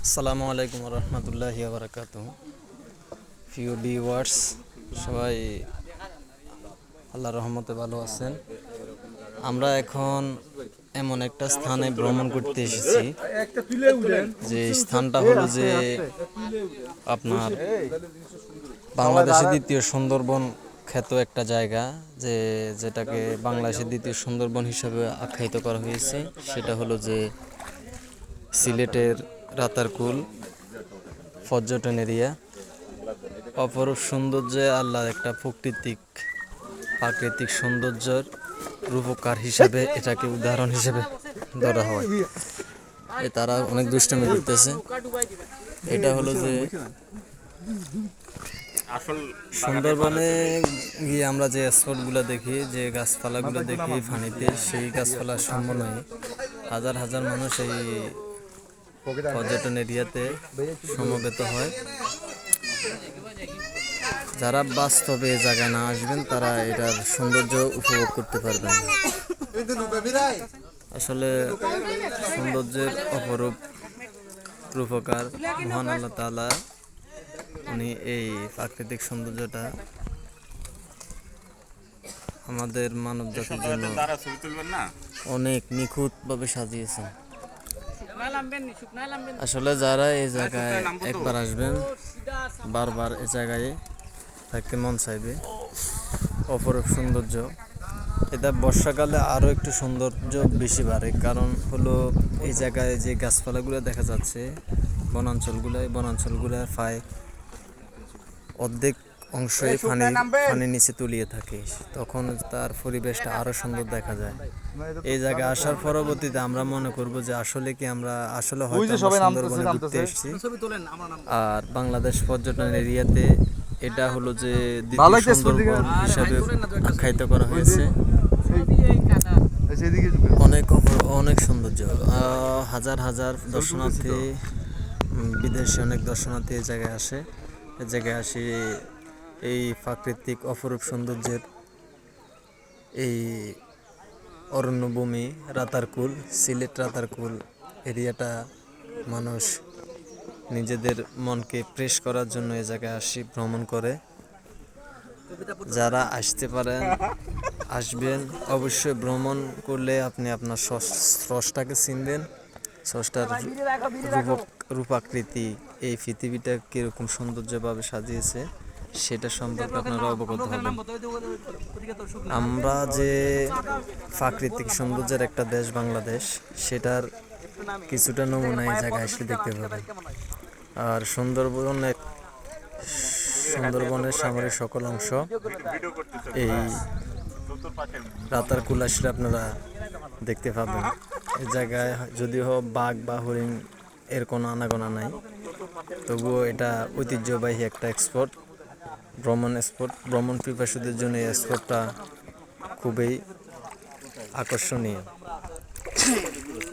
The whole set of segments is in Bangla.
আসসালামু আলাইকুম রহমতুল্লাহি বারাকাতুহু। প্রিয় ভিউয়ার্স, সবাই আল্লাহর রহমতে ভালো আছেন। আমরা এখন এমন একটা স্থানে ভ্রমণ করতে এসেছি, যে স্থানটা হলো যে আপনার বাংলাদেশের দ্বিতীয় সুন্দরবন খ্যাত একটা জায়গা, যেটাকে বাংলাদেশের দ্বিতীয় সুন্দরবন হিসাবে আখ্যায়িত করা হয়েছে। সেটা হলো যে সিলেটের রাতারকুল পর্যটন এরিয়া। অপরূপ সৌন্দর্যে আল্লাহর একটা প্রাকৃতিক সৌন্দর্যের রূপকার হিসাবে এটাকে উদাহরণ হিসেবে ধরা হয়। তারা অনেক দুষ্টামি করতেছে। এটা হলো যে সুন্দরবনে গিয়ে আমরা যে স্পটগুলো দেখি, যে গাছপালাগুলো দেখি পানিতে, সেই গাছপালার সমন্বয়ে হাজার হাজার মানুষ এই পর্যটন এরিয়াতে সমবেত হয়। যারা বাস্তবে এই জায়গায় না আসবেন, তারা এটার সৌন্দর্য উপভোগ করতে পারবেন। আসলে সৌন্দর্যের অপরূপ রূপকার মহান আল্লাহ তাআলা, উনি এই প্রাকৃতিক সৌন্দর্যটা আমাদের মানব জাতির জন্য অনেক নিখুঁতভাবে সাজিয়েছেন। আসলে যারা এই জায়গায় একবার আসবেন, বারবার এই জায়গায় থাকতে মন চাইবে। অপরূপ সৌন্দর্য। এটা বর্ষাকালে আরও একটু সৌন্দর্য বেশি বাড়ে, কারণ হলো এই জায়গায় যে গাছপালাগুলো দেখা যাচ্ছে, বনাঞ্চলগুলো প্রায় অর্ধেক অংশই পানির নিচে তলিয়ে থাকে, তখন তার পরিবেশটা আরো সুন্দর দেখা যায়। এই জায়গায় আসার পরবর্তীতে আমরা মনে করব যে আমরা হয়তো সুন্দরবনে ঘুরতে এসেছি। আর বাংলাদেশ পর্যটন এরিয়াতে এটা হলো যে দ্বিতীয় সুন্দরবন হিসাবে আখ্যায়িত করা হয়েছে। অনেক সৌন্দর্য, হাজার হাজার দর্শনার্থী, বিদেশি অনেক দর্শনার্থী এই জায়গায় আসে। এই প্রাকৃতিক অপরূপ সৌন্দর্যের এই অরণ্যভূমি সিলেট রাতারকুল এরিয়াটা মানুষ নিজেদের মনকে ফ্রেশ করার জন্য এই জায়গায় ভ্রমণ করে। যারা আসতে পারেন আসবেন। অবশ্যই ভ্রমণ করলে আপনি আপনার স্রষ্টাকে চিনবেন, স্রষ্টার রূপাকৃতি, এই পৃথিবীটা কিরকম সৌন্দর্যভাবে সাজিয়েছে সেটা সম্পর্কে আপনারা অবগত হবেন। আমরা যে প্রাকৃতিক সৌন্দর্যের একটা দেশ বাংলাদেশ, সেটার কিছুটা নমুনা এই জায়গায় আসলে দেখতে পাবেন। আর সুন্দরবনের সামরিক সকল অংশ এই রাতারকুল আসলে আপনারা দেখতে পাবেন। এই জায়গায় যদিও বাঘ বা হরিণ এর কোনো আনাগোনা নাই, তবুও এটা ঐতিহ্যবাহী একটা ভ্রমণ পিপাসুদের জন্য এই স্পটটা খুবই আকর্ষণীয়।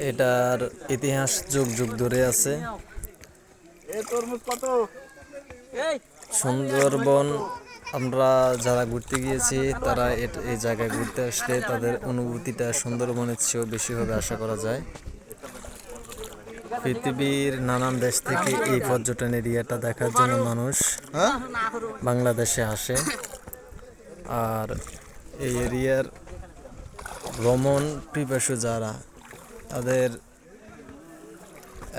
এটার ইতিহাস যুগ যুগ ধরে আছে। সুন্দরবন আমরা যারা ঘুরতে গিয়েছি, তারা এই জায়গায় ঘুরতে আসলে তাদের অনুভূতিটা সুন্দরবনের চেয়েও বেশি হবে আশা করা যায়। পৃথিবীর নানান দেশ থেকে এই পর্যটন এরিয়াটা দেখার জন্য মানুষ বাংলাদেশে আসে। আর এই এরিয়ার ভ্রমণ পিপাসু যারা, তাদের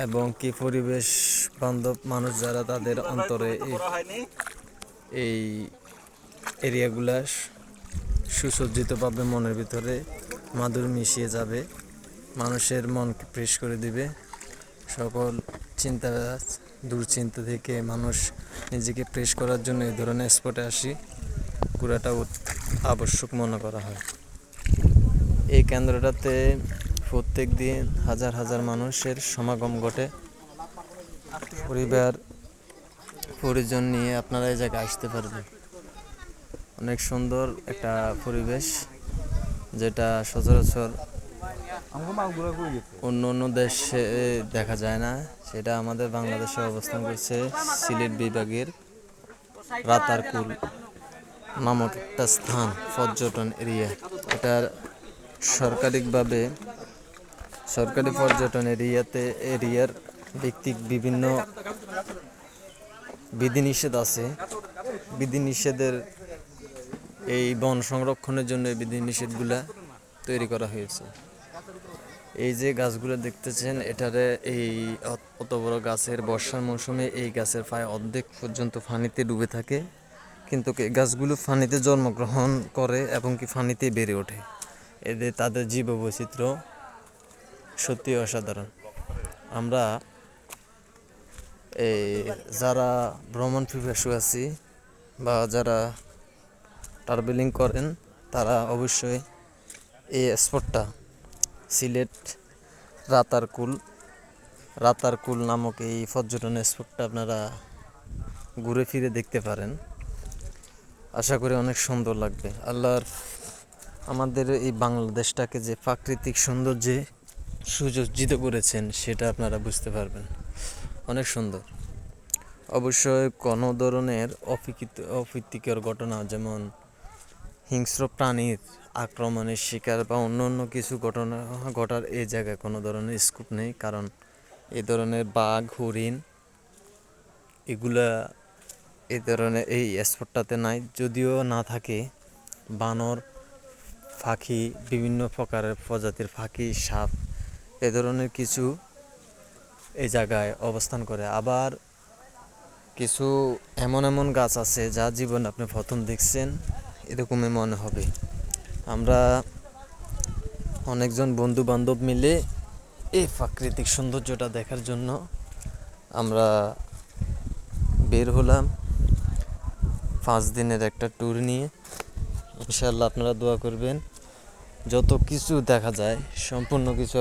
এবং কি পরিবেশ বান্ধব মানুষ যারা, তাদের অন্তরে এই এরিয়াগুলা সুসজ্জিতভাবে মনের ভিতরে মাধুর মিশিয়ে যাবে, মানুষের মনকে ফ্রেশ করে দিবে। সকল দুশ্চিন্তা থেকে মানুষ নিজেকে ফ্রেশ করার জন্য এই ধরনের স্পটে ঘোরাটা আবশ্যক মনে করা হয়। এই কেন্দ্রটাতে প্রত্যেক দিন হাজার হাজার মানুষের সমাগম ঘটে। পরিজন নিয়ে আপনারা এই জায়গায় আসতে পারবেন। অনেক সুন্দর একটা পরিবেশ, যেটা সচরাচর অন্য দেশে দেখা যায় না। সেটা আমাদের বাংলাদেশে অবস্থান করছে সিলেট বিভাগের রাতারকুল নামক একটা স্থান, পর্যটন এরিয়া। এটার সরকারি পর্যটন এরিয়ার ব্যক্তিক বিভিন্ন বিধিনিষেধ আছে। বিধিনিষেধের এই বন সংরক্ষণের জন্য এই বিধিনিষেধগুলা তৈরি করা হয়েছে। এই যে গাছগুলো দেখতেছেন, এটারে এই অত বড় গাছের বর্ষার মৌসুমে এই গাছের প্রায় অর্ধেক পর্যন্ত পানিতে ডুবে থাকে, কিন্তু এই গাছগুলো পানিতে জন্মগ্রহণ করে এবং কি পানিতে বেড়ে ওঠে। এদের তাদের জীববৈচিত্র্য সত্যি অসাধারণ। আমরা এই যারা ভ্রমণ পিপাসু আছি বা যারা ট্রাভেলিং করেন, তারা অবশ্যই এই স্পটটা সিলেট রাতারকুল নামক এই পর্যটন স্পটটা আপনারা ঘুরে ফিরে দেখতে পারেন। আশা করি অনেক সুন্দর লাগবে। আল্লাহর আমাদের এই বাংলাদেশটাকে যে প্রাকৃতিক সৌন্দর্যে সুসজ্জিত করেছেন সেটা আপনারা বুঝতে পারবেন। অনেক সুন্দর। অবশ্যই কোনো ধরনের অপ্রীতিকর ঘটনা, যেমন হিংস্র প্রাণীর আক্রমণের শিকার বা অন্য কিছু ঘটনা ঘটার এই জায়গায় কোনো ধরনের স্কোপ নেই, কারণ এই ধরনের বাঘ, হরিণ এগুলা এই ধরনের এই স্পটটাতে নাই। যদিও না থাকে, বানর, পাখি, বিভিন্ন প্রকারের প্রজাতির পাখি, সাপ এ ধরনের কিছু এই জায়গায় অবস্থান করে। আবার কিছু এমন গাছ আছে যা জীবন আপনি প্রথম দেখছেন এরকমই মনে হবে। আমরা অনেকজন বন্ধু বান্ধব মিলে এই প্রাকৃতিক সৌন্দর্যটা দেখার জন্য আমরা বের হলাম 5 দিনের একটা ট্যুর নিয়ে। ইনশাআল্লাহ আপনারা দোয়া করবেন যত কিছু দেখা যায় সম্পূর্ণ কিছু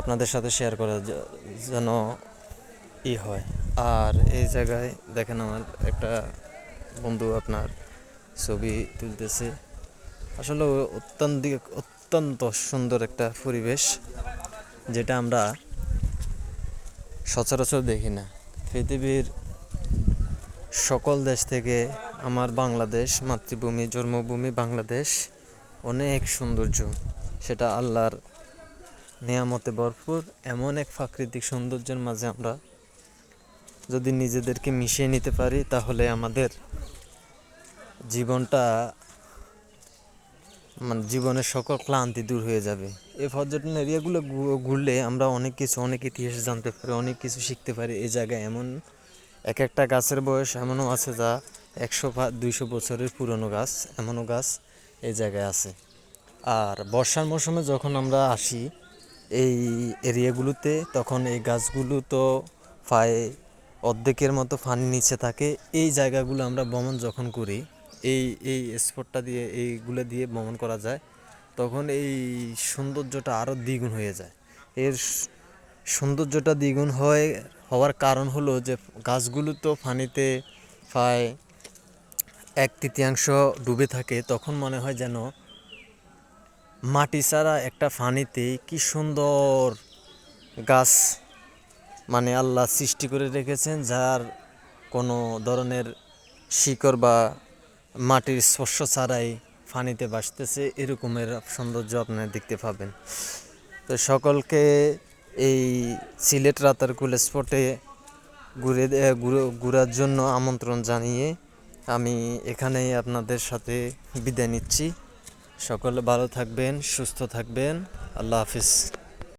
আপনাদের সাথে শেয়ার করা যেন হয়। আর এই জায়গায় দেখেন, আমার একটা বন্ধু আপনার ছবি তুলতেছে। আসলে অত্যন্ত সুন্দর একটা পরিবেশ, যেটা আমরা সচরাচর দেখি না। পৃথিবীর সকল দেশ থেকে আমার বাংলাদেশ, মাতৃভূমি, জন্মভূমি বাংলাদেশ অনেক সৌন্দর্য। সেটা আল্লাহর নিয়ামতে ভরপুর। এমন এক প্রাকৃতিক সৌন্দর্যের মাঝে আমরা যদি নিজেদেরকে মিশিয়ে নিতে পারি, তাহলে আমাদের জীবনটা জীবনের সকল ক্লান্তি দূর হয়ে যাবে। এই পর্যটন এরিয়াগুলো ঘুরলে আমরা অনেক ইতিহাস জানতে পারি, অনেক কিছু শিখতে পারি। এই জায়গায় এমন একটা গাছের বয়স এমনও আছে যা 100 বা 200 বছরের পুরনো গাছ, এমনও গাছ এই জায়গায় আছে। আর বর্ষার মৌসুমে যখন আমরা আসি এই এরিয়াগুলোতে, তখন এই গাছগুলো তো প্রায় অর্ধেকের মতো পানির নিচে থাকে। এই জায়গাগুলো আমরা ভ্রমণ যখন করি, এই স্পটটা দিয়ে, এইগুলো দিয়ে ভ্রমণ করা যায়, তখন এই সৌন্দর্যটা আরও দ্বিগুণ হয়ে যায়। এর সৌন্দর্যটা দ্বিগুণ হওয়ার কারণ হলো যে গাছগুলো তো পানিতে প্রায় 1/3 ডুবে থাকে। তখন মনে হয় যেন মাটি ছাড়া একটা পানিতে কি সুন্দর গাছ আল্লাহ সৃষ্টি করে রেখেছেন, যার কোনো ধরনের শিকড় বা মাটির স্পর্শ ছাড়াই পানিতে ভাসতেছে। এরকমের সৌন্দর্য আপনারা দেখতে পাবেন। তো সকলকে এই সিলেট রাতারকুল স্পটে ঘুরার জন্য আমন্ত্রণ জানিয়ে আমি এখানেই আপনাদের সাথে বিদায় নিচ্ছি। সকলে ভালো থাকবেন, সুস্থ থাকবেন। আল্লাহ হাফিজ।